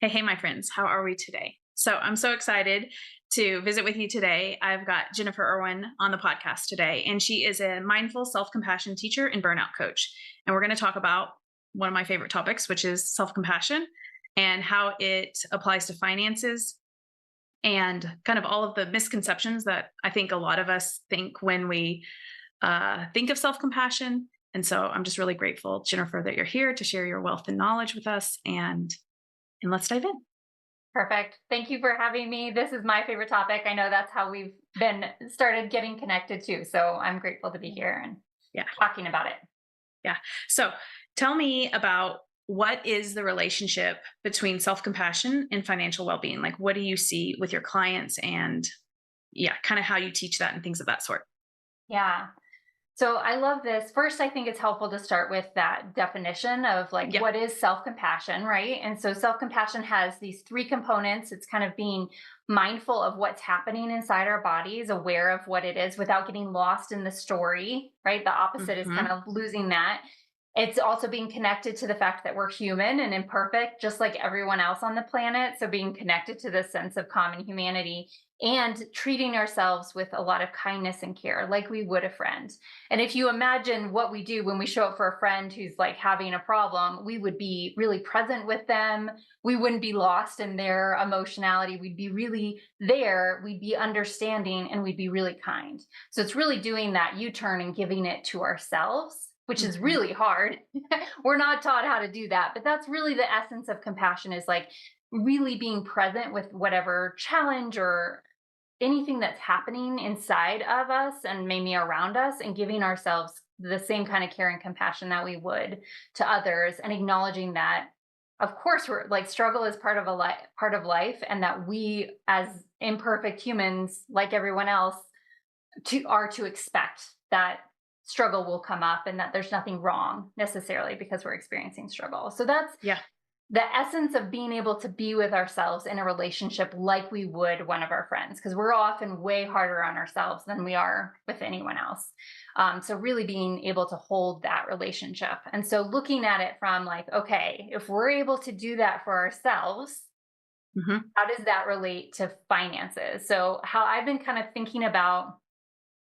Hey, my friends, how are we today? So I'm so excited to visit with you today. I've got Jennifer Erwin on the podcast today, and she is a mindful self-compassion teacher and burnout coach. And we're going to talk about one of my favorite topics, which is self-compassion and how it applies to finances and kind of all of the misconceptions that I think a lot of us think when we think of self-compassion. And so I'm just really grateful, Jennifer, that you're here to share your wealth and knowledge with us. And let's dive in. Perfect. Thank you for having me. This is my favorite topic. I know that's how we've been started getting connected too. So I'm grateful to be here and Yeah. talking about it. Yeah. So tell me about what is the relationship between self compassion and financial well being? Like, what do you see with your clients and, yeah, kind of how you teach that and things of that sort? Yeah. So I love this. First, I think it's helpful to start with that definition of like Yeah. what is self-compassion, right? And so self-compassion has these three components. It's kind of being mindful of what's happening inside our bodies, aware of what it is without getting lost in the story, right? The opposite is kind Hmm. of losing that. It's also being connected to the fact that we're human and imperfect, just like everyone else on the planet. So being connected to this sense of common humanity and treating ourselves with a lot of kindness and care, like we would a friend. And if you imagine what we do when we show up for a friend who's like having a problem, we would be really present with them. We wouldn't be lost in their emotionality. We'd be really there. We'd be understanding and we'd be really kind. So it's really doing that U turn and giving it to ourselves, which is Hmm. really hard. We're not taught how to do that, but that's really the essence of compassion is like really being present with whatever challenge or anything that's happening inside of us and maybe around us and giving ourselves the same kind of care and compassion that we would to others and acknowledging that of course we're like struggle is part of life and that we as imperfect humans like everyone else to expect that struggle will come up and that there's nothing wrong necessarily because we're experiencing struggle. So that's Yeah. the essence of being able to be with ourselves in a relationship like we would one of our friends, because we're often way harder on ourselves than we are with anyone else. So, really being able to hold that relationship. And so, looking at it from like, okay, if we're able to do that for ourselves, Hmm. how does that relate to finances? So, how I've been kind of thinking about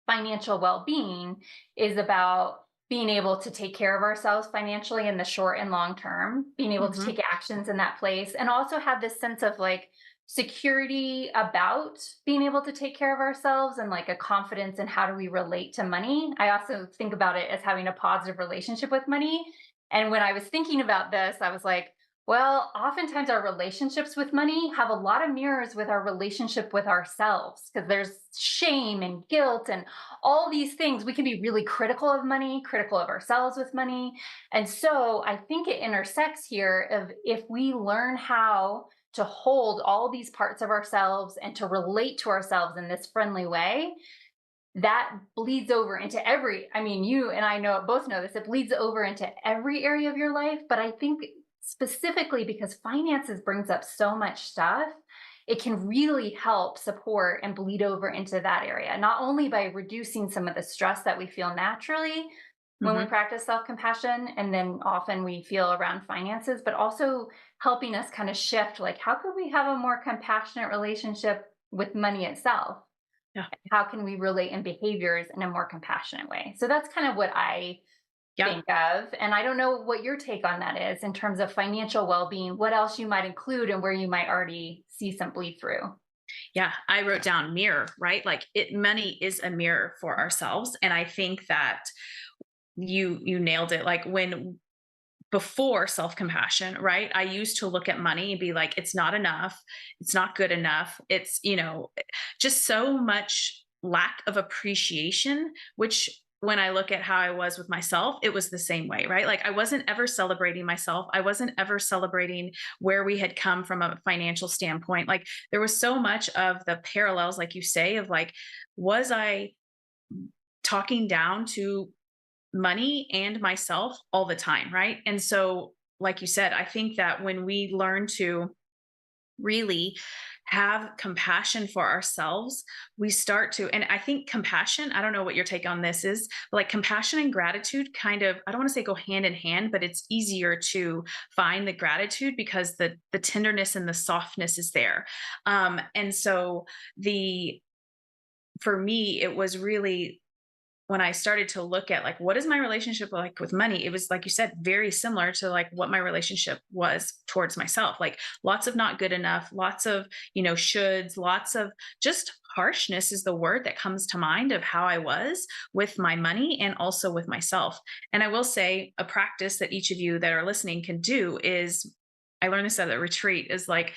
financial well-being is about being able to take care of ourselves financially in the short and long term, being able to Hmm. take actions in that place, and also have this sense of like security about being able to take care of ourselves and like a confidence in how do we relate to money. I also think about it as having a positive relationship with money. And when I was thinking about this, I was like, well, oftentimes our relationships with money have a lot of mirrors with our relationship with ourselves because there's shame and guilt and all these things. We can be really critical of money, critical of ourselves with money. And so I think it intersects here of if we learn how to hold all these parts of ourselves and to relate to ourselves in this friendly way, that bleeds over into I mean, you and I know both know this, it bleeds over into every area of your life. But I think specifically because finances brings up so much stuff, it can really help support and bleed over into that area, not only by reducing some of the stress that we feel naturally when we Hmm. practice self compassion and then often we feel around finances, but also helping us kind of shift like, how could we have a more compassionate relationship with money itself? Yeah. How can we relate in behaviors in a more compassionate way? So that's kind of what I Yeah. think of. And I don't know what your take on that is in terms of financial well being, what else you might include and where you might already see some bleed through. Yeah. I wrote down mirror, right? Like money is a mirror for ourselves. And I think that you nailed it. Like when before self-compassion, right? I used to look at money and be like, it's not enough. It's not good enough. It's, just so much lack of appreciation, which when I look at how I was with myself, it was the same way, right? Like I wasn't ever celebrating myself. I wasn't ever celebrating where we had come from a financial standpoint. Like there was so much of the parallels, like you say, of like, was I talking down to money and myself all the time, right? And so, like you said, I think that when we learn to really have compassion for ourselves, we start to, and I think compassion, I don't know what your take on this is, but like compassion and gratitude kind of, I don't want to say go hand in hand, but it's easier to find the gratitude because the tenderness and the softness is there. And so the for me, it was really when I started to look at like what is my relationship like with money, it was like you said, very similar to like what my relationship was towards myself. Like lots of not good enough, lots of, shoulds, lots of just harshness is the word that comes to mind of how I was with my money and also with myself. And I will say a practice that each of you that are listening can do is I learned this at a retreat is like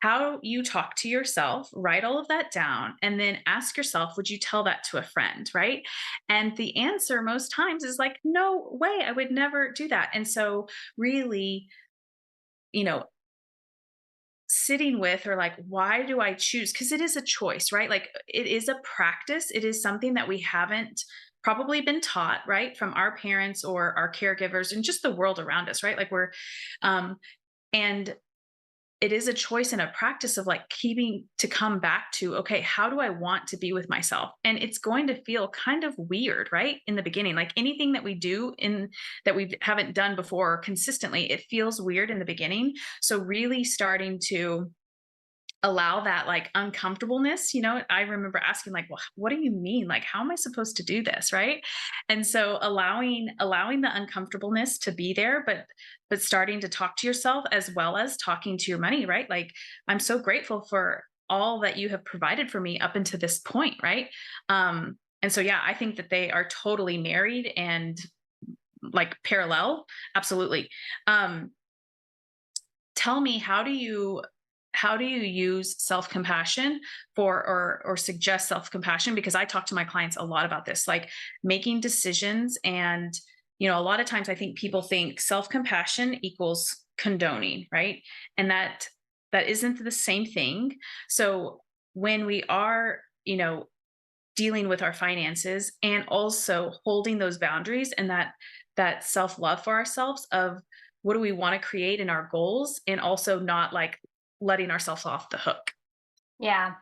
how you talk to yourself, write all of that down, and then ask yourself, would you tell that to a friend? Right. And the answer most times is like, no way, I would never do that. And so, really, you know, sitting with or like, why do I choose? Because it is a choice, right? Like, it is a practice, it is something that we haven't probably been taught, right? From our parents or our caregivers and just the world around us, right? Like, and it is a choice and a practice of like keeping to come back to, okay, how do I want to be with myself? And it's going to feel kind of weird, right? In the beginning, like anything that we do in that we haven't done before consistently, it feels weird in the beginning. So really starting to allow that like uncomfortableness, I remember asking like, well, what do you mean, like how am I supposed to do this, right? And so allowing the uncomfortableness to be there, but starting to talk to yourself as well as talking to your money, right? Like, I'm so grateful for all that you have provided for me up until this point, right? And so yeah, I think that they are totally married and like parallel, absolutely. um Tell me, how do you use self-compassion for or suggest self-compassion? Because I talk to my clients a lot about this, like making decisions. And a lot of times I think people think self-compassion equals condoning, right? And that isn't the same thing. So when we are, dealing with our finances and also holding those boundaries and that self-love for ourselves of what do we want to create in our goals, and also not like letting ourselves off the hook. Yeah.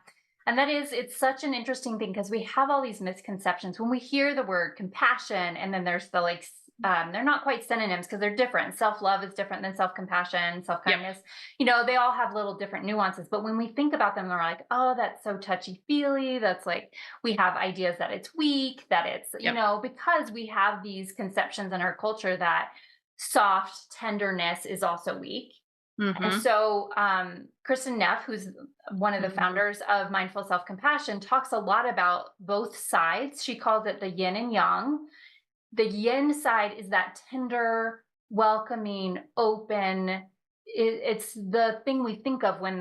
And it's such an interesting thing because we have all these misconceptions when we hear the word compassion, and then there's the like, they're not quite synonyms because they're different. Self love is different than self compassion, self Yep. kindness. They all have little different nuances. But when we think about them, they're like, oh, that's so touchy feely. That's like, we have ideas that it's weak, that it's, Yep. because we have these conceptions in our culture that soft tenderness is also weak. And Mhm. so, Kristen Neff, who's one of the Mhm. founders of Mindful Self Compassion, talks a lot about both sides. She calls it the yin and yang. The yin side is that tender, welcoming, open. It's the thing we think of when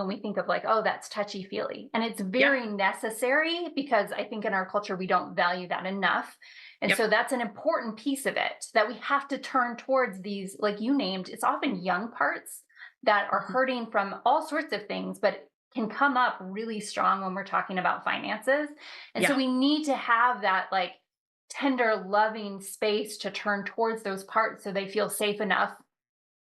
we think of like, oh, that's touchy feely, and it's Yeah. very necessary because I think in our culture we don't value that enough. And Yep. so that's an important piece of it that we have to turn towards these, like you named, it's often young parts that are Mhm. hurting from all sorts of things, but can come up really strong when we're talking about finances. And so Yeah. we need to have that like tender, loving space to turn towards those parts so they feel safe enough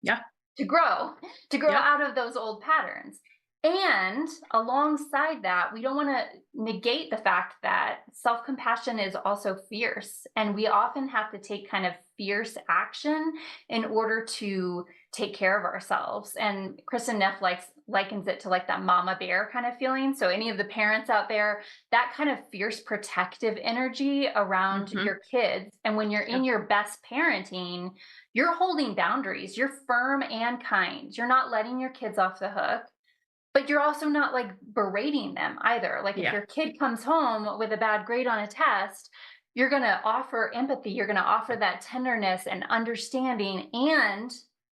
Yeah. to grow, to grow Yep. out of those old patterns. And alongside that, we don't want to negate the fact that self compassion is also fierce. And we often have to take kind of fierce action in order to take care of ourselves. And Kristen Neff likens it to like that mama bear kind of feeling. So, any of the parents out there, that kind of fierce protective energy around Mhm. your kids. And when you're Yeah. in your best parenting, you're holding boundaries. You're firm and kind. You're not letting your kids off the hook, but you're also not like berating them either. Like if Yeah. your kid comes home with a bad grade on a test, you're going to offer empathy. You're going to offer that tenderness and understanding. And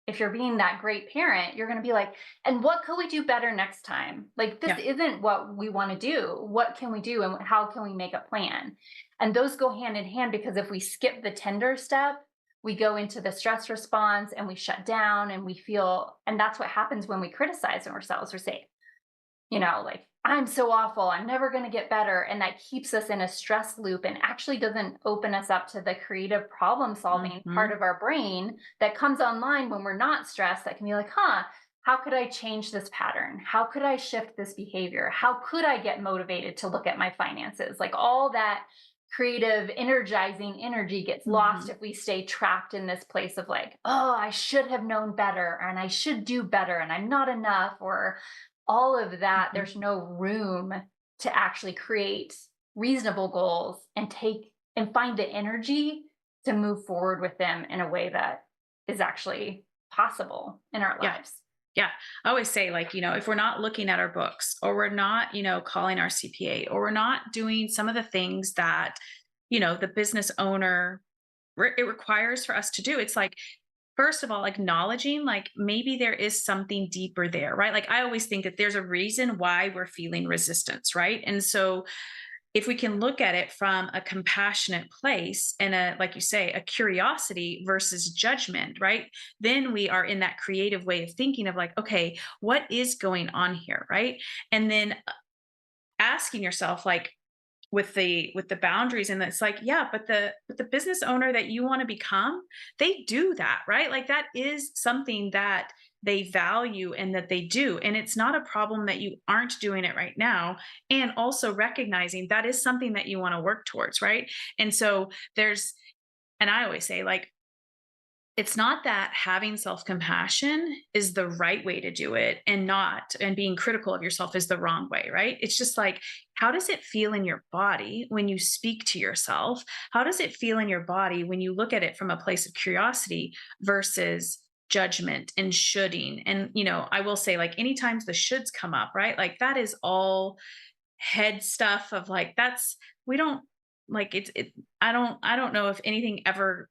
if you're being that great parent, you're going to be like, and what could we do better next time? Like, this Yeah. isn't what we want to do. What can we do? And how can we make a plan? And those go hand in hand because if we skip the tender step, we go into the stress response and we shut down and we feel, and that's what happens when we criticize ourselves or say, like, I'm so awful, I'm never going to get better. And that keeps us in a stress loop and actually doesn't open us up to the creative problem solving part Mhm. of our brain that comes online when we're not stressed, that can be like, huh, how could I change this pattern? How could I shift this behavior? How could I get motivated to look at my finances? Like all that creative, energizing energy gets lost Mhm. if we stay trapped in this place of like, oh, I should have known better and I should do better and I'm not enough, or all of that. Mhm. There's no room to actually create reasonable goals and take and find the energy to move forward with them in a way that is actually possible in our Yeah. lives. Yeah. I always say, like, if we're not looking at our books, or we're not, calling our CPA, or we're not doing some of the things that, the business owner, it requires for us to do, it's like, first of all, acknowledging, like, maybe there is something deeper there, right? Like, I always think that there's a reason why we're feeling resistance, right? And so, if we can look at it from a compassionate place and like you say, a curiosity versus judgment, right? Then we are in that creative way of thinking of like, okay, what is going on here, right? And then asking yourself, like, with the boundaries, and it's like, yeah, but the business owner that you want to become, they do that, right? Like, that is something that they value and that they do, and it's not a problem that you aren't doing it right now. And also recognizing that is something that you want to work towards, right? And so there's and I always say, like, it's not that having self-compassion is the right way to do it, and being critical of yourself is the wrong way, right? It's just like, how does it feel in your body when you speak to yourself? How does it feel in your body when you look at it from a place of curiosity versus judgment and shoulding? And I will say, like, anytime the shoulds come up, right? Like, that is all head stuff of like, that's we don't like it. I don't know if anything ever,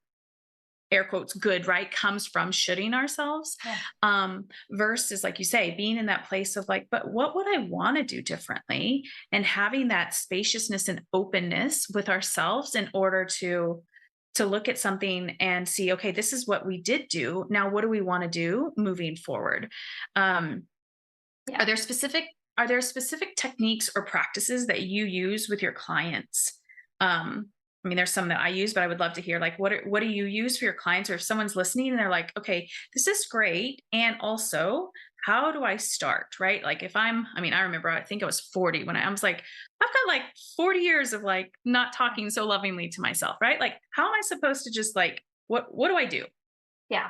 air quotes, good, right, comes from shooting ourselves, Yeah. versus, like you say, being in that place of like, but what would I want to do differently, and having that spaciousness and openness with ourselves in order to look at something and see, okay, this is what we did do, now what do we want to do moving forward. um, Yeah. are there specific are there specific techniques or practices that you use with your clients? I mean, there's some that I use, but I would love to hear, like, what do you use for your clients, or if someone's listening and they're like, okay, this is great, and also, how do I start? Right? Like, I mean, I remember, I think I was 40 when I was like, I've got like 40 years of like not talking so lovingly to myself, right? Like, how am I supposed to just like, what do I do? Yeah.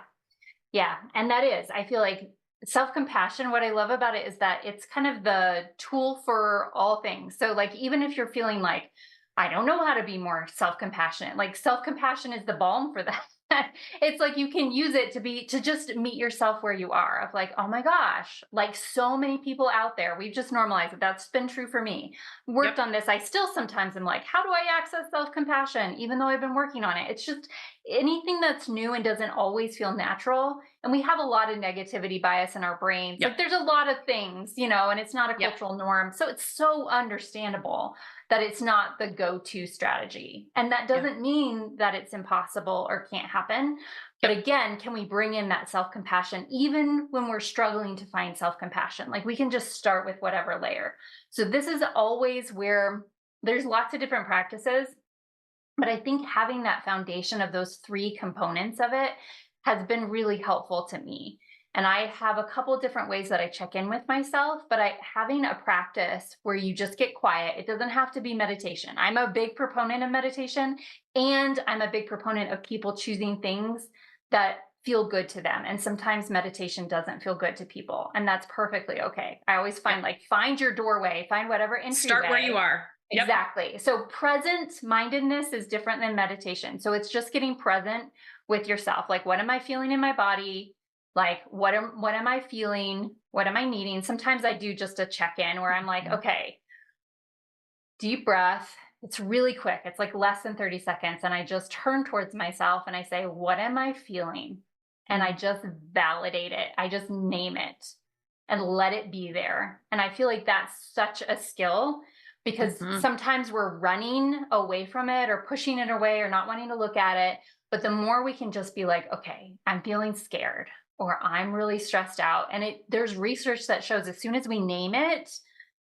Yeah. And that is, I feel like self compassion, what I love about it is that it's kind of the tool for all things. So, like, even if you're feeling like, I don't know how to be more self compassionate, like, self compassion is the balm for that. It's like you can use it to just meet yourself where you are, of like, oh my gosh, like so many people out there, we've just normalized it. That's been true for me. Yep. Worked on this. I still sometimes am like, how do I access self compassion? Even though I've been working on it. It's just anything that's new and doesn't always feel natural. And we have a lot of negativity bias in our brains. Yep. Like, there's a lot of things, and it's not a Yep. cultural norm. So it's so understandable that it's not the go-to strategy. And that Yeah. doesn't mean that it's impossible or can't happen. But Yep. again, can we bring in that self-compassion even when we're struggling to find self-compassion? Like, we can just start with whatever layer. So this is always where there's lots of different practices, but I think having that foundation of those three components of it has been really helpful to me. And I have a couple different ways that I check in with myself, but having a practice where you just get quiet, it doesn't have to be meditation. I'm a big proponent of meditation, and I'm a big proponent of people choosing things that feel good to them. And sometimes meditation doesn't feel good to people, and that's perfectly okay. I always Yep. find, like, find your doorway, find whatever Start where you entryway. are. Yep. Exactly. So present mindedness is different than meditation. So it's just getting present with yourself. Like, what am I feeling in my body? Like, what am I feeling? What am I needing? Sometimes I do just a check-in where I'm like, Mhm. okay, deep breath. It's really quick. It's like less than 30 seconds. And I just turn towards myself and I say, what am I feeling? And I Mm. just validate it. I just name it and let it be there. And I feel like that's such a skill, because Mhm. sometimes we're running away from it or pushing it away or not wanting to look at it. But the more we can just be like, okay, I'm feeling scared, or I'm really stressed out. And there's research that shows as soon as we name it,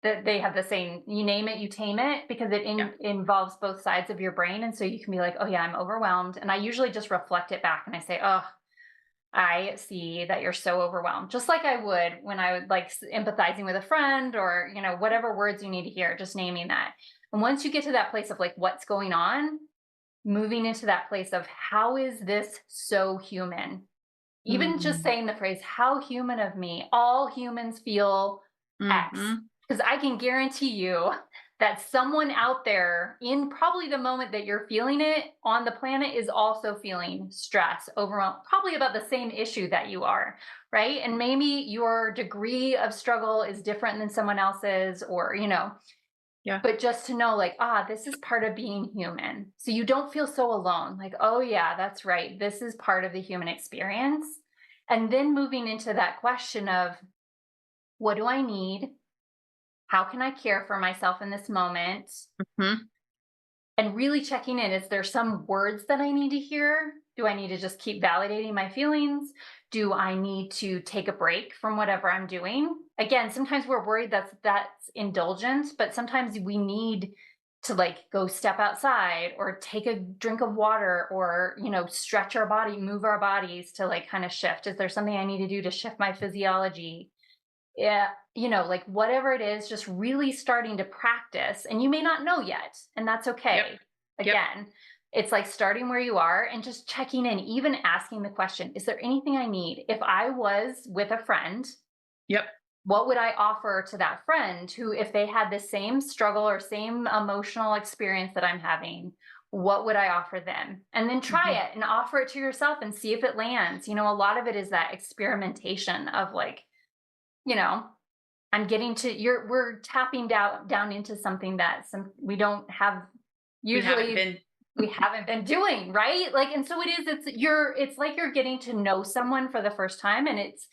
that they have the saying, you name it, you tame it, because it Yeah. involves both sides of your brain. And so you can be like, oh yeah, I'm overwhelmed. And I usually just reflect it back and I say, oh, I see that you're so overwhelmed, just like I would when I would like empathizing with a friend or, whatever words you need to hear, just naming that. And once you get to that place of like, what's going on, moving into that place of how is this so human? Even just Mhm. saying the phrase, how human of me, all humans feel X. Mhm. Because I can guarantee you that someone out there in probably the moment that you're feeling it on the planet is also feeling stress, overwhelm, probably about the same issue that you are, right? And maybe your degree of struggle is different than someone else's, or, Yeah. but just to know, like, this is part of being human. So you don't feel so alone. Like, oh, yeah, that's right. This is part of the human experience. And then moving into that question of, what do I need? How can I care for myself in this moment? Mhm. And really checking in, is there some words that I need to hear? Do I need to just keep validating my feelings? Do I need to take a break from whatever I'm doing? Again, sometimes we're worried that's indulgent, but sometimes we need to like go step outside or take a drink of water or, stretch our body, move our bodies to like kind of shift. Is there something I need to do to shift my physiology? Yeah, like whatever it is, just really starting to practice. And you may not know yet, and that's Yep. okay. Yep. Again, it's like starting where you are and just checking in, even asking the question, is there anything I need? If I was with a friend, Yep. what would I offer to that friend who, if they had the same struggle or same emotional experience that I'm having, what would I offer them? And then try Mhm. it and offer it to yourself and see if it lands. A lot of it is that experimentation of like, you know, I'm getting to we're tapping down into something that we don't have We haven't usually been. we haven't been doing, right? Like, and so it's like you're getting to know someone for the first time. And it's,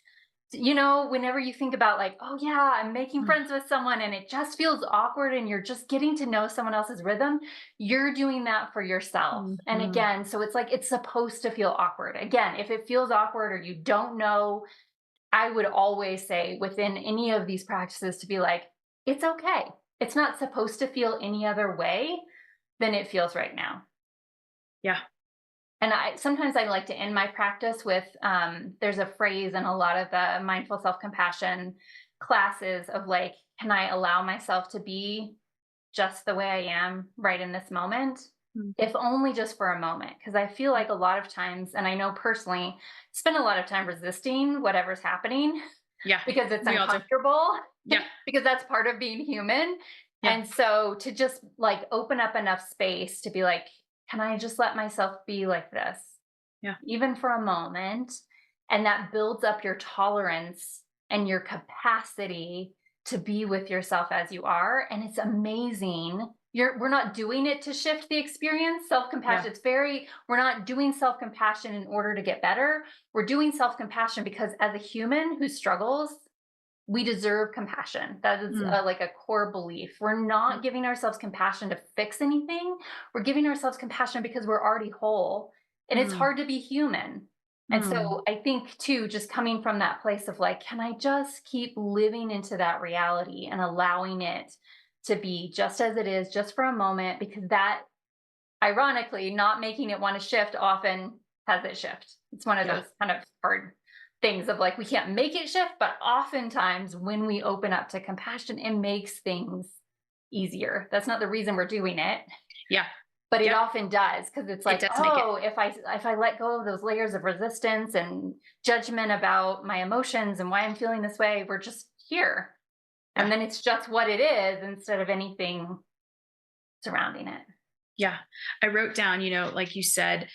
whenever you think about like, oh yeah, I'm making Mm. friends with someone and it just feels awkward and you're just getting to know someone else's rhythm, you're doing that for yourself. And Mhm. again, so it's like it's supposed to feel awkward. Again, if it feels awkward or you don't know, I would always say within any of these practices to be like, it's okay. It's not supposed to feel any other way than it feels right now. Yeah. And I like to end my practice with there's a phrase in a lot of the mindful self compassion classes of like, can I allow myself to be just the way I am right in this moment? Mm. If only just for a moment. Because I feel like a lot of times, and I know personally, spend a lot of time resisting whatever's happening Yeah. because it's We all do. uncomfortable, Yeah. because that's part of being human. Yeah. And so to just like open up enough space to be like, can I just let myself be like this, Yeah. even for a moment? And that builds up your tolerance and your capacity to be with yourself as you are. And it's amazing. We're not doing it to shift the experience. Self Yeah. compassion, we're not doing self compassion in order to get better. We're doing self compassion because as a human who struggles, we deserve compassion. That is Mm. like a core belief. We're Mm. not giving ourselves compassion to fix anything. We're giving ourselves compassion because we're already whole. And it's Mm. hard to be human. And Mm. so I think too, just coming from that place of like, can I just keep living into that reality and allowing it to be just as it is, just for a moment, because that, ironically, not making it want to shift often has it shift. It's one of Yeah. those kind of hard things of like, we can't make it shift, but oftentimes when we open up to compassion, it makes things easier. That's not the reason we're doing it, Yeah. but it Yep. often does, because it's It like, does make it. oh, if I let go of those layers of resistance and judgment about my emotions and why I'm feeling this way, we're just here. Yeah. And then it's just what it is instead of anything surrounding it. Yeah. I wrote down, like you said,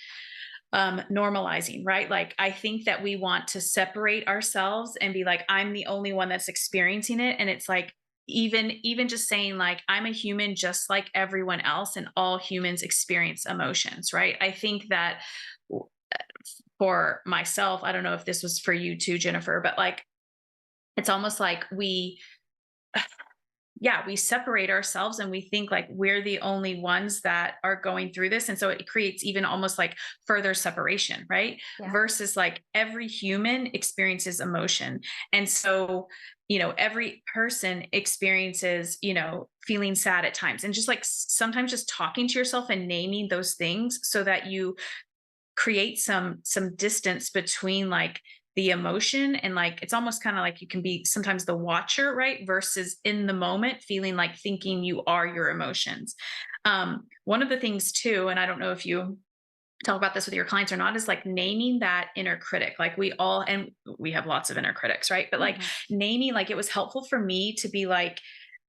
normalizing, right? Like, I think that we want to separate ourselves and be like, I'm the only one that's experiencing it. And it's like, even just saying like, I'm a human just like everyone else, and all humans experience emotions, right? I think that for myself, I don't know if this was for you too, Jennifer, but like, it's almost like we separate ourselves and we think like we're the only ones that are going through this. And so it creates even almost like further separation, right? Yeah. Versus like every human experiences emotion. And so, every person experiences, feeling sad at times. And just like sometimes just talking to yourself and naming those things so that you create some distance between like the emotion and like it's almost kind of like you can be sometimes the watcher, right? Versus in the moment feeling like thinking you are your emotions. One of the things too, and I don't know if you talk about this with your clients or not, is like naming that inner critic. Like we all, and we have lots of inner critics, right? But like Mhm. naming, like it was helpful for me to be like,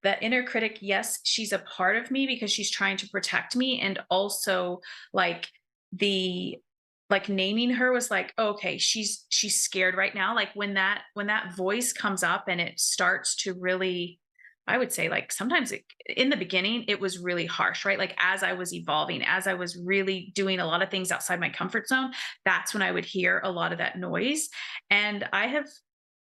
the inner critic, yes, she's a part of me because she's trying to protect me. And also like the like naming her was like, oh, okay, she's scared right now. Like when that voice comes up and it starts to really, I would say like sometimes in the beginning it was really harsh, right? Like as I was evolving, as I was really doing a lot of things outside my comfort zone, that's when I would hear a lot of that noise. And I have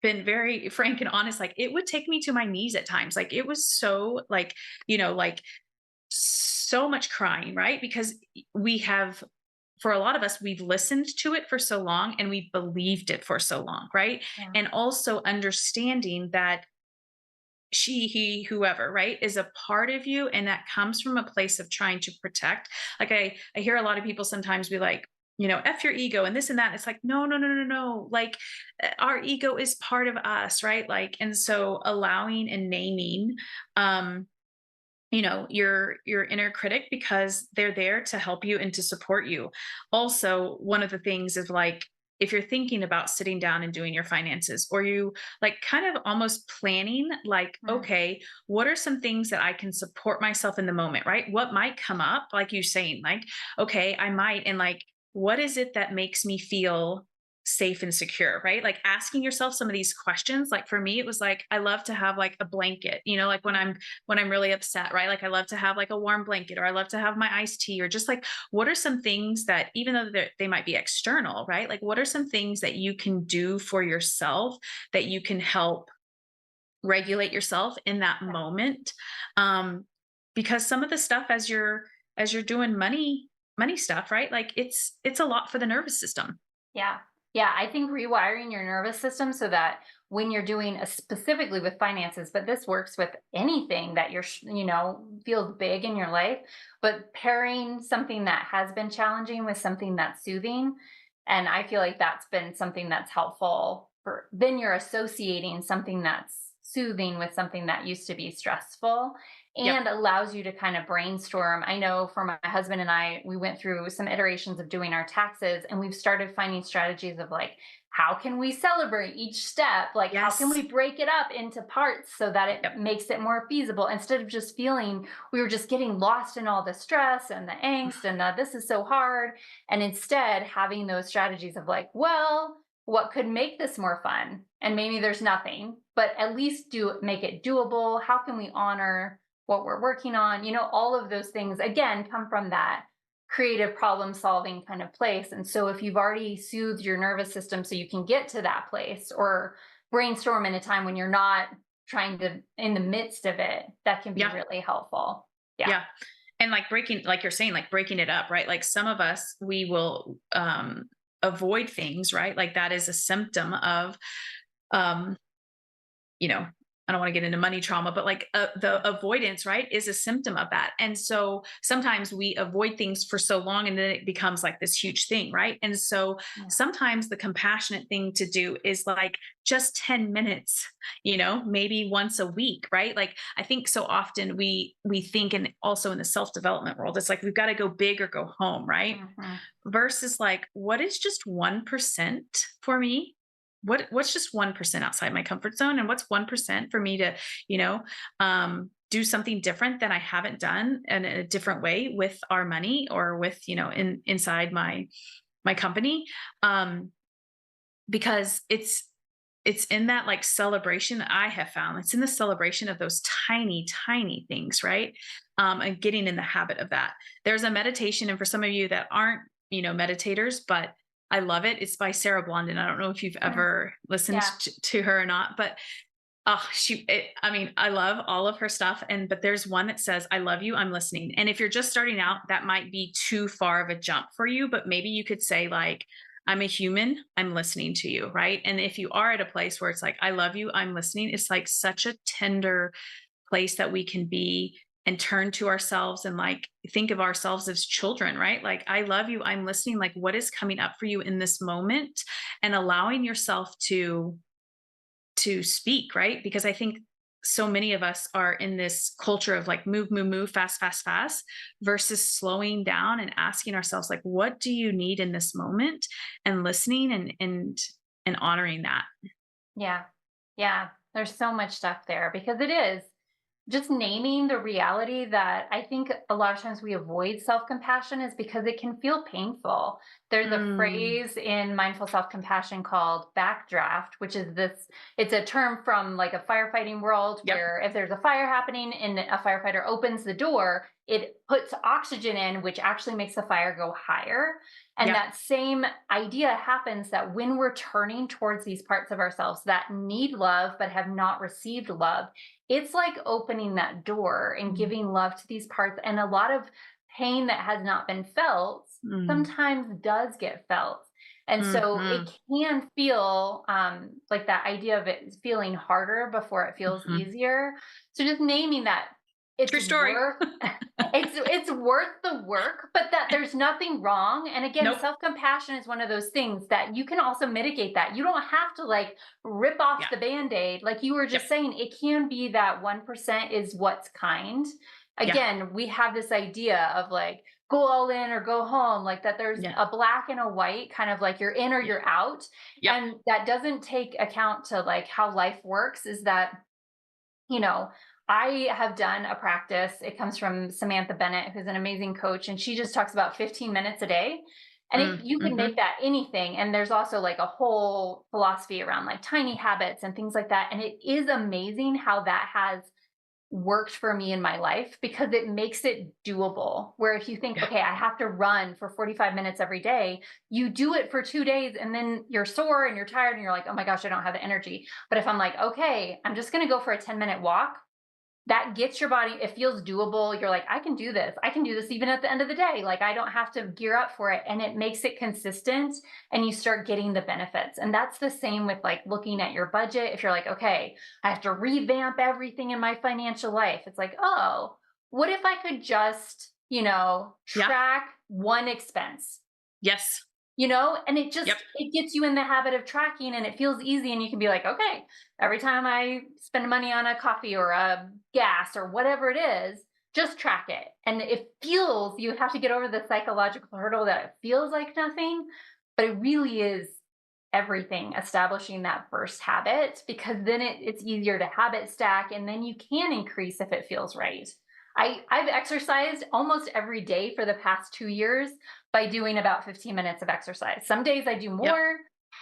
been very frank and honest, like it would take me to my knees at times. Like it was so like, like so much crying, right? Because we have, for a lot of us, we've listened to it for so long and we've believed it for so long, right? Yeah. And also understanding that she, he, whoever, right, is a part of you, and that comes from a place of trying to protect. Like I hear a lot of people sometimes be like, F your ego and this and that. And it's like, no, no, no, no, no. Like our ego is part of us, right? Like, and so allowing and naming, um, your inner critic because they're there to help you and to support you. Also, one of the things is like if you're thinking about sitting down and doing your finances, or you like kind of almost planning like, Mm. okay, what are some things that I can support myself in the moment, right? What might come up, like you saying, like, okay, I might, and like what is it that makes me feel safe and secure, right? Like asking yourself some of these questions. Like for me it was like I love to have like a blanket, like when I'm really upset, right? Like I love to have like a warm blanket, or I love to have my iced tea, or just like what are some things that even though they might be external, right? Like what are some things that you can do for yourself that you can help regulate yourself in that Yeah. moment? Um, because some of the stuff as you're doing money stuff, right? Like it's a lot for the nervous system. Yeah. Yeah, I think rewiring your nervous system so that when you're doing specifically with finances, but this works with anything that feels big in your life, but pairing something that has been challenging with something that's soothing. And I feel like that's been something that's helpful for then you're associating something that's soothing with something that used to be stressful Yep. and allows you to kind of brainstorm. I know for my husband and I, we went through some iterations of doing our taxes and we've started finding strategies of like, how can we celebrate each step? Like, how can Yes. we break it up into parts so that it Yep. makes it more feasible instead of just feeling we were just getting lost in all the stress and the angst and this is so hard. And instead, having those strategies of like, well, what could make this more fun? And maybe there's nothing, but at least make it doable. How can we honor what we're working on? All of those things again come from that creative problem solving kind of place. And so if you've already soothed your nervous system so you can get to that place, or brainstorm in a time when you're not trying to in the midst of it, that can be Yeah. really helpful. Yeah. Yeah. And like breaking, like you're saying, like breaking it up, right? Like some of us, we will avoid things, right? Like that is a symptom of um, you know, I don't want to get into money trauma, but like the avoidance, right, is a symptom of that. And so sometimes we avoid things for so long and then it becomes like this huge thing, right? And so Yeah. sometimes the compassionate thing to do is like just 10 minutes, maybe once a week, right? Like I think so often we think, and also in the self-development world, it's like we've got to go big or go home, right? Mhm. Versus like what is just 1% for me, what's just 1% outside my comfort zone, and what's 1% for me to you know do something different than I haven't done, and in a different way with our money, or with inside my company. um because it's in that like celebration, I have found it's in the celebration of those tiny tiny things, right? And getting in the habit of that. There's a meditation, and for some of you that aren't meditators, but I love it, it's by Sarah Blondin. I don't know if you've Mm. ever listened Yeah. to her or not, but oh, I mean, I love all of her stuff. But there's one that says, I love you, I'm listening. And if you're just starting out, that might be too far of a jump for you, but maybe you could say, like, I'm a human, I'm listening to you. Right. And if you are at a place where it's like, I love you, I'm listening, it's like such a tender place that we can be and turn to ourselves and like think of ourselves as children, right? Like, I love you, I'm listening, like what is coming up for you in this moment, and allowing yourself to speak, right? Because I think so many of us are in this culture of like move, move, move, fast, fast, fast, versus slowing down and asking ourselves, like, what do you need in this moment? And listening and honoring that. Yeah. Yeah. There's so much stuff there because it is just naming the reality that I think a lot of times we avoid self compassion is because it can feel painful. There's a Mm, phrase in mindful self compassion called backdraft, which is this it's a term from like a firefighting world yep. where if there's a fire happening and a firefighter opens the door, it puts oxygen in, which actually makes the fire go higher. And Yeah. that same idea happens that when we're turning towards these parts of ourselves that need love but have not received love, it's like opening that door and Mm, giving love to these parts. And a lot of pain that has not been felt mm, sometimes does get felt. And so mhm, it can feel like that idea of it feeling harder before it feels mhm. easier. So just naming that it's True story. worth it's worth the work, but that there's nothing wrong. And again, Nope. self-compassion is one of those things that you can also mitigate that. You don't have to like rip off Yeah. the band-aid. Like you were Yep. just saying, it can be that 1% is what's kind. Yeah. Again, we have this idea of like go all in or go home, like that there's Yeah. a black and a white, kind of like you're in or Yeah. you're out. Yep. And that doesn't take account to like how life works is that you know, I have done a practice. It comes from Samantha Bennett, who's an amazing coach, and she just talks about 15 minutes a day. And Mm, you can make mhm. that anything. And there's also like a whole philosophy around like tiny habits and things like that. And it is amazing how that has worked for me in my life because it makes it doable. Where if you think, Yeah. okay, I have to run for 45 minutes every day, you do it for 2 days and then you're sore and you're tired and you're like, oh my gosh, I don't have the energy. But if I'm like, okay, I'm just going to go for a 10-minute walk, that gets your body, it feels doable. You're like, I can do this. I can do this even at the end of the day. Like, I don't have to gear up for it. And it makes it consistent and you start getting the benefits. And that's the same with like looking at your budget. If you're like, okay, I have to revamp everything in my financial life, it's like, oh, what if I could just, Yeah. track one expense? Yes. And Yep. it gets you in the habit of tracking and it feels easy and you can be like, okay, every time I spend money on a coffee or a gas or whatever it is, just track it. And it feels, you have to get over the psychological hurdle that it feels like nothing, but it really is everything establishing that first habit because then it's easier to habit stack and then you can increase if it feels right. I've exercised almost every day for the past 2 years by doing about 15 minutes of exercise. Some days I do Yep. more,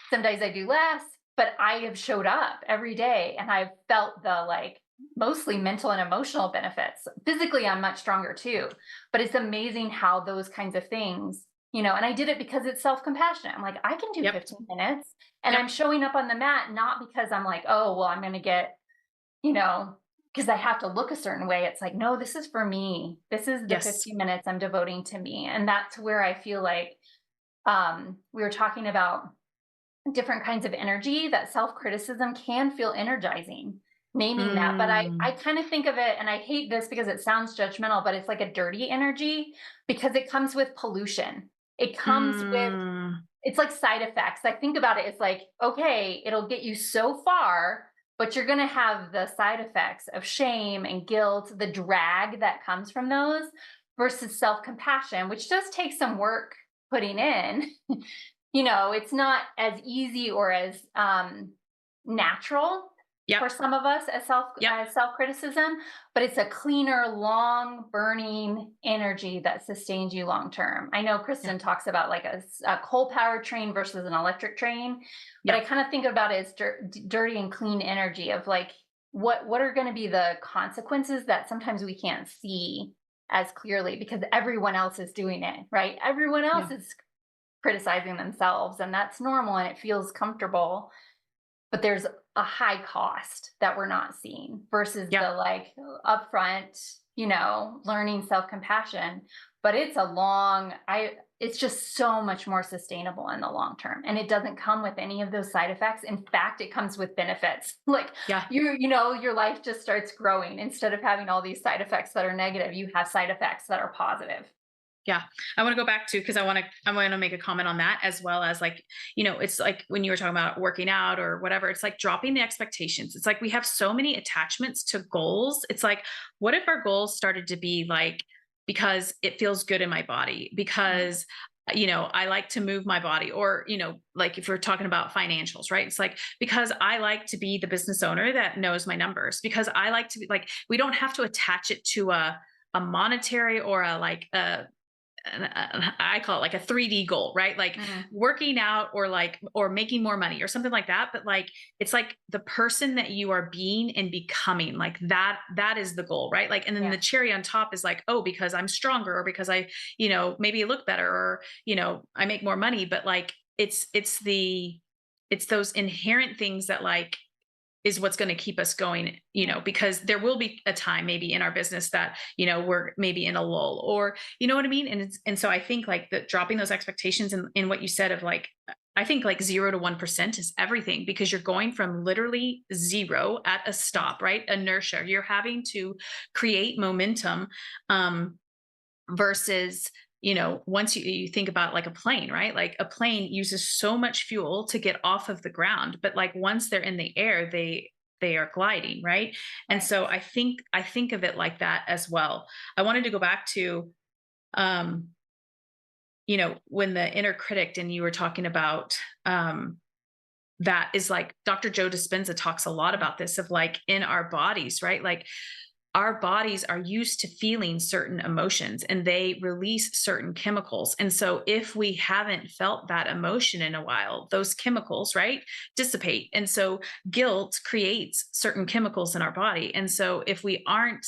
some days I do less, but I have showed up every day and I've felt the like mostly mental and emotional benefits. Physically, I'm much stronger too. But it's amazing how those kinds of things, and I did it because it's self compassionate. I'm like, I can do Yep. 15 minutes and Yep. I'm showing up on the mat, not because I'm like, oh, well, I'm going to get, you know, because I have to look a certain way. It's like, no, this is for me. This is the Yes. 15 minutes I'm devoting to me. And that's where I feel like we were talking about different kinds of energy that self-criticism can feel energizing, naming that. But I Mm. kind of think of it, and I hate this because it sounds judgmental, but it's like a dirty energy because it comes with pollution. It comes with Mm. it's like side effects. I think about it, it's like, okay, it'll get you so far, but you're going to have the side effects of shame and guilt, the drag that comes from those versus self compassion, which does take some work putting in. It's not as easy or as natural Yep. for some of us Yep. as self criticism, but it's a cleaner, long burning energy that sustains you long term. I know Yep. Kristen talks about like a coal powered train versus an electric train, but I Yep. kind of think about it as dirty and clean energy of like what are going to be the consequences that sometimes we can't see as clearly because everyone else is doing it, right? Everyone Yeah. else is criticizing themselves and that's normal and it feels comfortable, but there's a high cost that we're not seeing versus Yeah. the like upfront, learning self-compassion, but it's just so much more sustainable in the long term. And it doesn't come with any of those side effects. In fact, it comes with benefits. Like Yeah. your life just starts growing. Instead of having all these side effects that are negative, you have side effects that are positive. Yeah. I want to go back to, because I want to make a comment on that, as well as like, it's like when you were talking about working out or whatever, it's like dropping the expectations. It's like we have so many attachments to goals. It's like, what if our goals started to be like, because it feels good in my body, Mhm. because I like to move my body, or like if we're talking about financials, right? It's like, because I like to be the business owner that knows my numbers, because I like to be like, we don't have to attach it to a monetary or a like a I call it like a 3D goal, right? Like Mhm. working out, or like, or making more money or something like that. But like, it's like the person that you are being and becoming, like that is the goal, right? Like, and then the Yeah. cherry on top is like, oh, because I'm stronger, or because I, maybe look better, or, I make more money. But like, it's those inherent things that like is what's going to keep us going, Yeah. because there will be a time maybe in our business that, we're maybe in a lull, or, you know what I mean? And so I think like the dropping those expectations, in what you said of like, I think like 0 to 1% is everything, because you're going from literally zero at a Yeah. stop, right? Inertia. You're having to create momentum. Um, versus, once you think about like a plane, right? Like a plane uses so much fuel to get off of the ground, but like once they're in the air, they are gliding, right? And Right. so I think of it like that as well. I wanted to go back to, um when the inner critic, and you were talking about, that is like Dr. Joe Dispenza talks a lot Mhm. about this, of like in our bodies, right? Like our bodies are used to feeling certain emotions, and they release certain chemicals. And so if we haven't felt that emotion in a while, those chemicals, right, dissipate. And so guilt creates certain chemicals in our body. And so if we aren't,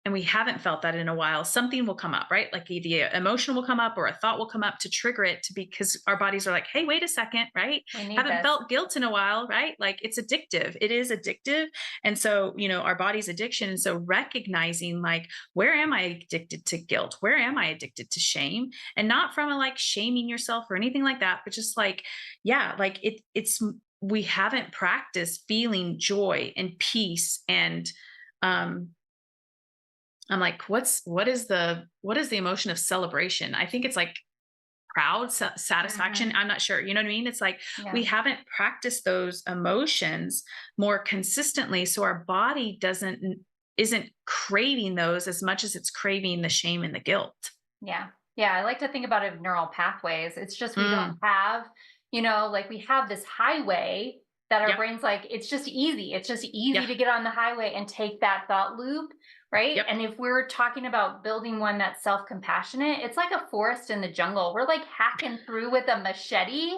and we haven't felt that in a while, something will come up, right? Like the emotion will come up, or a thought will come up to trigger it, to because our bodies are like, hey, wait a second, right? We need Haven't this. felt guilt in a while, right? Like it's addictive. It is addictive. And so, our body's addiction. And so recognizing like, where am I addicted to guilt? Where am I addicted to shame? And not from a like shaming yourself or anything like that, but just like, yeah, like we haven't practiced feeling joy and peace. And um I'm like, what is the emotion of celebration? I think it's like proud satisfaction. Mhm. I'm not sure. You know what I mean? It's like we Yeah. haven't practiced those emotions more consistently, so our body isn't craving those as much as it's craving the shame and the guilt. Yeah. Yeah. I like to think about it in neural pathways. It's just we don't Mm, have, like we have this highway that our yep. brain's like, it's just easy. It's just easy Yeah. to get on the highway and take that thought loop. Right. Yep. And if we're talking about building one that's self compassionate, it's like a forest in the jungle. We're like hacking through with a machete.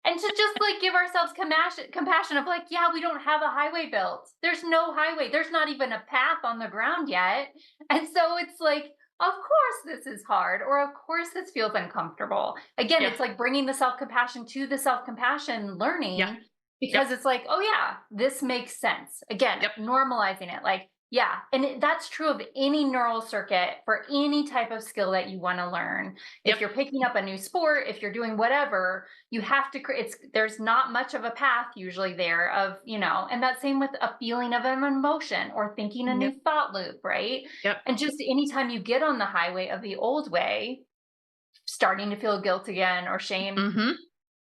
And to just like give ourselves compassion of like, yeah, we don't have a highway built. There's no highway. There's not even a path on the ground yet. And so it's like, of course this is hard, or of course this feels uncomfortable. Again, Yeah. it's like bringing the self-compassion to the self-compassion Yeah. learning, Yep. because it's like, oh yeah, this makes sense. Again, Yep. normalizing it, like, yeah. And that's true of any neural circuit for any type of skill that you want to learn. If Yep. you're picking up a new sport, if you're doing whatever, you have to create, it's, there's not much of a path usually there of, and that same with a feeling of an emotion or thinking a new Yep. thought loop, right? Yep. And just anytime you get on the highway of the old way, starting to feel guilt again or shame, Mm-hmm.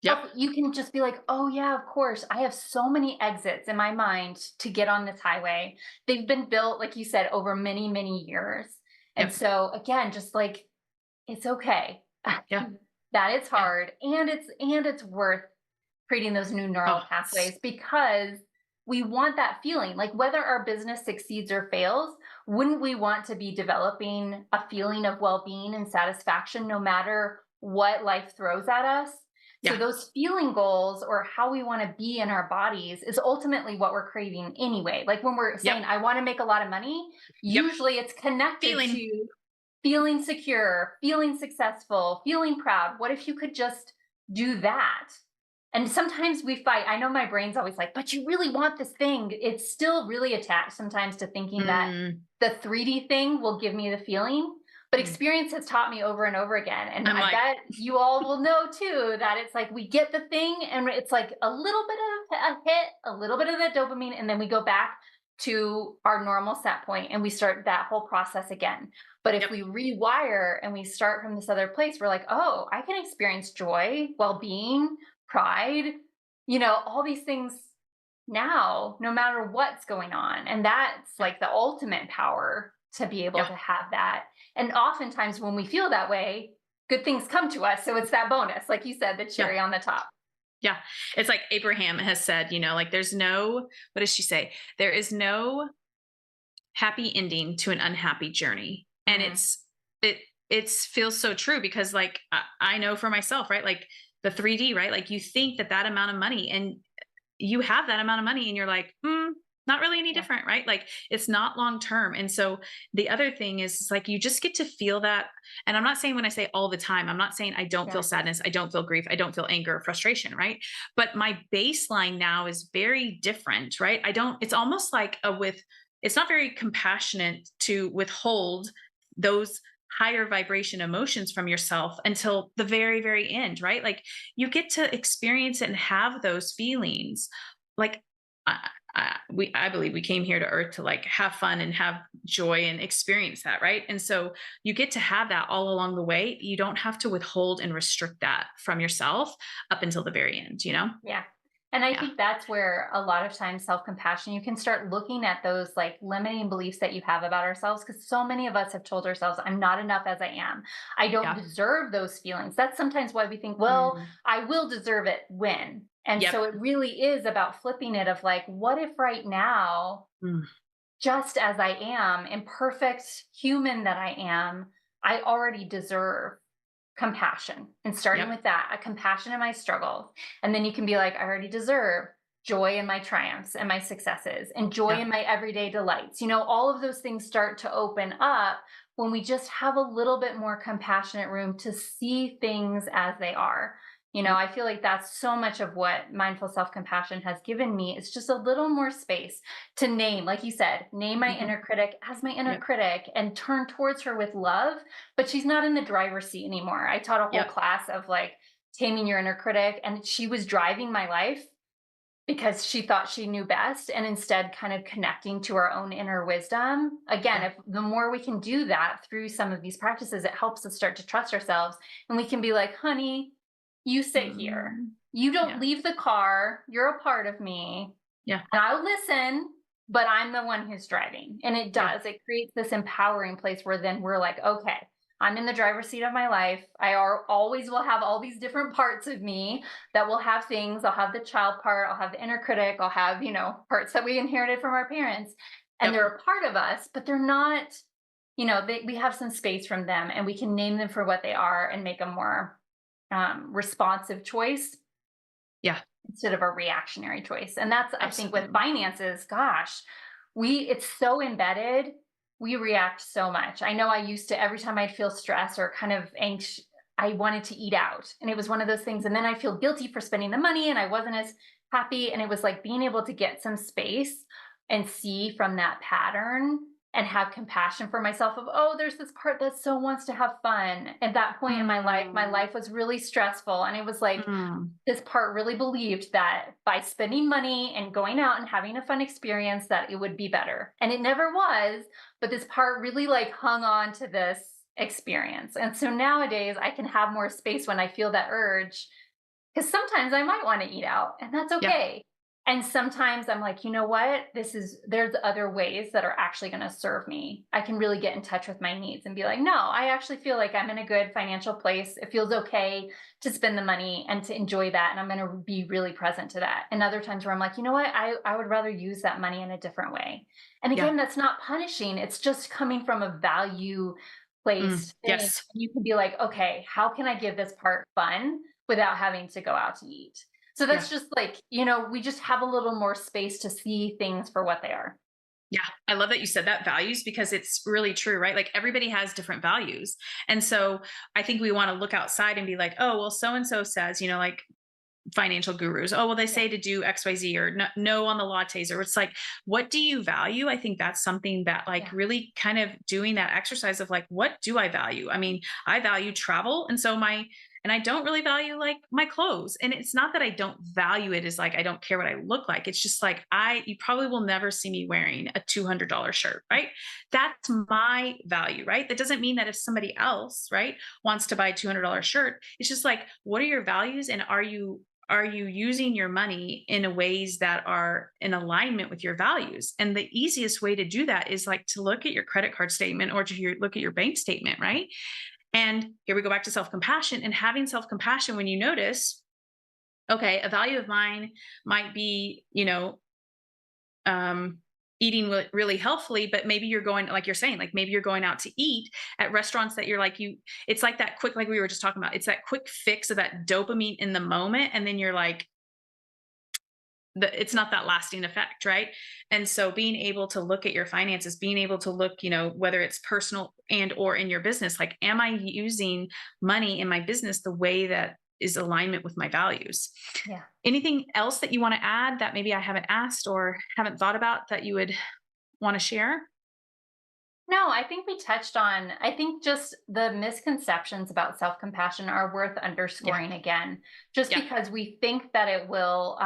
Yep. you can just be like, oh, yeah, of course. I have so many exits in my mind to get on this highway. They've been built, like you said, over many, many years. And Yep. so, again, just like, it's okay Yeah. that it's Yeah. hard, and it's worth creating those new Oh, neural pathways, because we want that feeling. Like whether our business succeeds or fails, wouldn't we want to be developing a feeling of well-being and satisfaction no matter what life throws at us? So yeah. those feeling goals, or how we want to be in our bodies, is ultimately what we're craving anyway. Like when we're Yep. saying I want to make a lot of money, Yep. usually it's connected Feeling. to feeling secure, feeling successful, feeling proud. What if you could just do that? And sometimes we fight. I know my brain's always like, but you really want this thing. It's still really attached sometimes to thinking that Mm, the 3D thing will give me the feeling. But mm. experience has taught me over and over again. And I'm I like, bet you all will know too that it's like we get the thing and it's like a little bit of a hit, a little bit of that dopamine, and then we go back to our normal set point and we start that whole process again. But if yep, we rewire and we start from this other place, we're like, oh, I can experience joy, well being, pride, all these things now, no matter what's going on. And that's yeah, like the ultimate power to be able yeah, to have that. And oftentimes when we feel that way, good things come to us. So it's that bonus, like you said, the yeah. cherry on the top. Yeah. It's like Abraham has said, like there's no, what does she say? There is no happy ending to an unhappy journey. And Mhm. it feels so true because like I know for myself, right? Like the 3D, right? Like you think that amount of money and you have that amount of money and you're like, not really any Yeah. different, right? Like it's not long term. And so the other thing is like you just get to feel that. And I'm not saying when I say all the time, I'm not saying I don't feel Yes. sadness, I don't feel grief, I don't feel anger or frustration, right? But my baseline now is very different, right? I don't, it's almost like it's not very compassionate to withhold those higher vibration emotions from yourself until the very, very end, right? Like you get to experience it and have those feelings. Like I believe we came here to earth to like have fun and have joy and experience that, right? And so you get to have that all along the way. You don't have to withhold and restrict that from yourself up until the very end. Yeah. And I Yeah. think that's where a lot of times self compassion, you can start looking at those like limiting beliefs that you have about ourselves. Because so many of us have told ourselves, I'm not enough as I am. I don't Yeah. deserve those feelings. That's sometimes why we think, well, Mm. I will deserve it when. And Yep. so it really is about flipping it of like, what if right now, Mm. just as I am, imperfect human that I am, I already deserve compassion, and starting Yep. with that, a compassion in my struggles. And then you can be like, I already deserve joy in my triumphs and my successes and joy Yep. in my everyday delights. All of those things start to open up when we just have a little bit more compassionate room to see things as they are. Yep. I feel like that's so much of what mindful self compassion has given me. It's just a little more space to name, like you said, name my Mhm. inner critic as my inner Yep. critic and turn towards her with love, but she's not in the driver's seat anymore. I taught a whole Yep. class of like taming your inner critic, and she was driving my life because she thought she knew best, and instead kind of connecting to our own inner wisdom. Again, Yeah. if the more we can do that through some of these practices, it helps us start to trust ourselves, and we can be like, honey, you sit here. Mm. You don't Yeah. leave the car. You're a part of me. Yeah. And I'll listen, but I'm the one who's driving. And it Yeah. does. It creates this empowering place where then we're like, okay, I'm in the driver's seat of my life. Always will have all these different parts of me that will have things. I'll have the child part, I'll have the inner critic, I'll have, parts that we inherited from our parents. And Yep. they're a part of us, but they're not, we have some space from them and we can name them for what they are and make a more responsive choice Yeah. instead of a reactionary choice. And that's, I think, with Absolutely. finances, gosh, it's so embedded. We react so much. I know I used to, every time I'd feel stressed or kind of anxious, I wanted to eat out. And it was one of those things. And then I feel guilty for spending the money and I wasn't as happy. And it was like being able to get some space and see from that pattern and have compassion for myself of, oh, there's this part that so wants to have fun. At that point in my Mm. life was really stressful. And it was like, Mm. this part really believed that by spending money and going out and having a fun experience that it would be better, and it never was. But this part really like hung on to this experience, and so nowadays I can have more space when I feel that urge, because sometimes I might want to eat out and that's Yeah. okay. And sometimes I'm like, you know what, there's other ways that are actually going to serve me. I can really get in touch with my needs and be like, no, I actually feel like I'm in a good financial place. It feels okay to spend the money and to enjoy that, and I'm going to be really present to that. And other times where I'm like, you know what, I would rather use that money in a different way. And Yeah. again, that's not punishing, it's just coming from a value placed thing. Yes. You can be like, okay, how can I give this part fun without having to go out to eat? So Yeah. that's just like, we just have a little more space to see things for what they are. Yeah. I love that you said that, values, because it's really true, right? Like everybody has different values. And so I think we want to look outside and be like, oh, well, so and so says, like financial gurus. Oh, well, they say to do XYZ, or no, no on the lattes, or it's like, what do you value? I think that's something that, like, Yeah. really kind of doing that exercise of like, what do I value? I mean, I value travel. And so and I don't really value like my clothes. And it's not that I don't value it as like, I don't care what I look like. It's just like, you probably will never see me wearing a $200 shirt, right? That's my value, right? That doesn't mean that if somebody else, right, wants to buy a $200 shirt, it's just like, what are your values? And are you using your money in a ways that are in alignment with your values? And the easiest way to do that is like to look at your credit card statement, or to look at your bank statement, right? And here we go back to self-compassion, and having self-compassion when you notice, okay, a value of mine might be, um, eating really healthfully, but maybe you're going, like you're saying, like maybe you're going out to eat at restaurants that you're like, it's like that quick, like we were just talking about, it's that quick fix of that dopamine in the moment. And then you're like, it's not that lasting effect, right? And so being able to look at your finances, being able to look, whether it's personal and or in your business, like, am I using money in my business the way that is alignment with my values? Yeah. Anything else that you want to add that maybe I haven't asked or haven't thought about that you would want to share? No, I think we touched on, I think just the misconceptions about self compassion are worth Yeah. underscoring again, just Yeah. because we think that it will,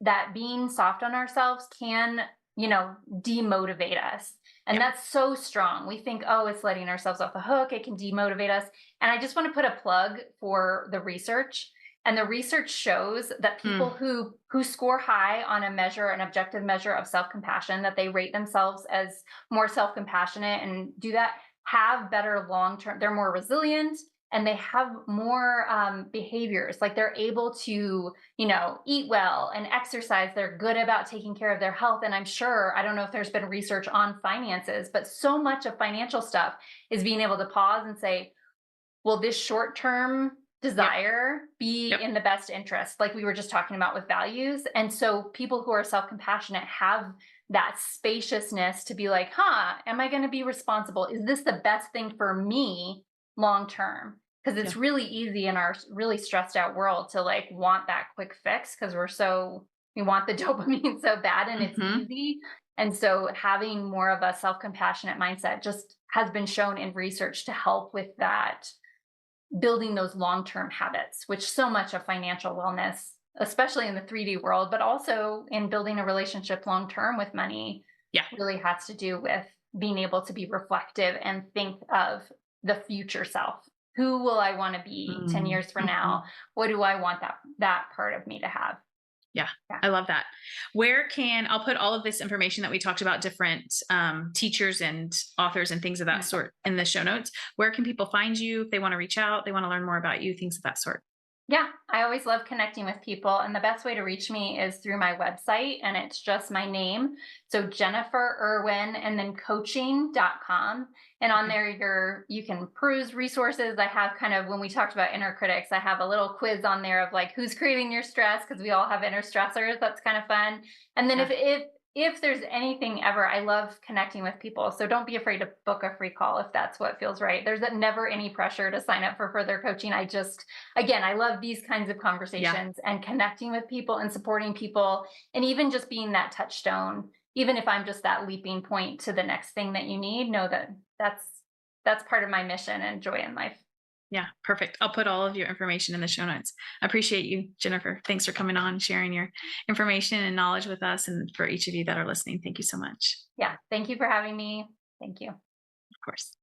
that being soft on ourselves can, demotivate us. And Yeah. that's so strong. We think, oh, it's letting ourselves off the hook. It can demotivate us. And I just want to put a plug for the research. And the research shows that people Mm. who score high on a measure, an objective measure of self-compassion, that they rate themselves as more self-compassionate and do that, have better long-term, they're more resilient, and they have more behaviors, like they're able to, eat well and exercise. They're good about taking care of their health. And I'm sure, I don't know if there's been research on finances, but so much of financial stuff is being able to pause and say, will this short term Yep. desire be Yep. in the best interest, like we were just talking about with values? And so people who are self compassionate have that spaciousness to be like, am I going to be responsible? Is this the best thing for me long term? Because Yeah. it's really easy in our really stressed out world to like want that quick fix, because we want the dopamine so bad and it's Hmm. easy. And so having more of a self compassionate mindset just has been shown in research to help with that, building those long-term habits, which so much of financial wellness, especially in the 3D world, but also in building a relationship long-term with money, Yeah. really has to do with being able to be reflective and think of the future self. Who will I want to be 10 Mm. years from Mhm. now? What do I want that part of me to have? Yeah, Yeah. I love that. I'll put all of this information that we talked about, different teachers and authors and things of that Mm. sort, in the show notes. Where can people find you if they want to reach out, they want to learn more about you, things of that sort? Yeah, I always love connecting with people. And the best way to reach me is through my website. And it's just my name. So Jennifer Erwin and then coaching.com. And on Okay. there, you can peruse resources. I have kind of, when we talked about inner critics, I have a little quiz on there of like, who's creating your stress? Because we all have inner stressors. That's kind of fun. And then Yeah. if there's anything ever, I love connecting with people. So don't be afraid to book a free call if that's what feels right. There's never any pressure to sign up for further coaching. Again, I love these kinds of Yeah. conversations and connecting with people and supporting people, and even just being that touchstone. Even if I'm just that leaping point to the next thing that you need, know that that's part of my mission and joy in life. Yeah. Perfect. I'll put all of your information in the show notes. I appreciate you, Jennifer. Thanks for coming on, sharing your information and knowledge with us. And for each of you that are listening, thank you so much. Yeah. Thank you for having me. Thank you. Of course.